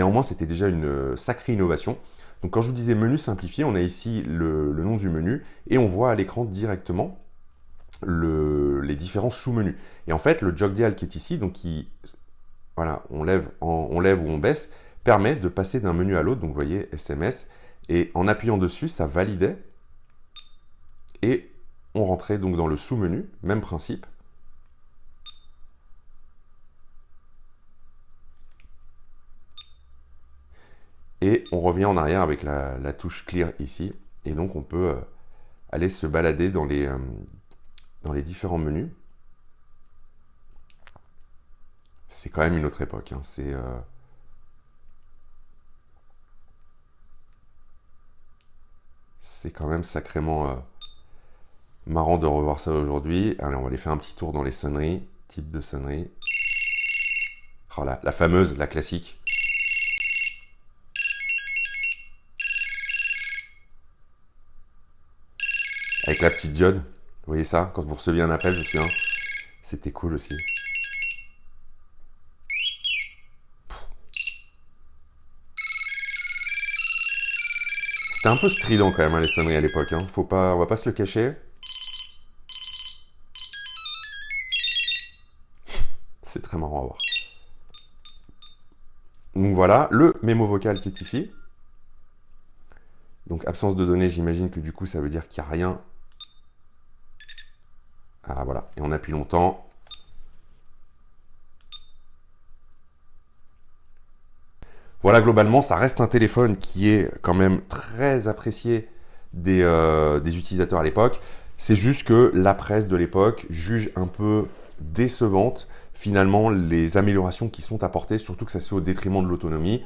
Néanmoins, c'était déjà une sacrée innovation. Donc quand je vous disais menu simplifié, on a ici le nom du menu et on voit à l'écran directement les différents sous-menus. Et en fait, le jog dial qui est ici, donc voilà, on lève ou on baisse, permet de passer d'un menu à l'autre. Donc vous voyez, SMS, et en appuyant dessus, ça validait et on rentrait donc dans le sous-menu, même principe. Et on revient en arrière avec la touche clear ici. Et donc on peut aller se balader dans les différents menus. C'est quand même une autre époque. Hein. C'est quand même sacrément marrant de revoir ça aujourd'hui. Allez, on va aller faire un petit tour dans les sonneries. Type de sonnerie. Oh, la fameuse, la classique. Avec la petite diode. Vous voyez ça? Quand vous receviez un appel, je me souviens. C'était cool aussi. C'était un peu strident quand même, hein, les sonneries à l'époque. Hein. On va pas se le cacher. C'est très marrant à voir. Donc voilà, le mémo vocal qui est ici. Donc absence de données, j'imagine que du coup ça veut dire qu'il n'y a rien. Ah voilà, et on appuie longtemps. Voilà, globalement, ça reste un téléphone qui est quand même très apprécié des utilisateurs à l'époque. C'est juste que la presse de l'époque juge un peu décevante finalement les améliorations qui sont apportées, surtout que ça se fait au détriment de l'autonomie.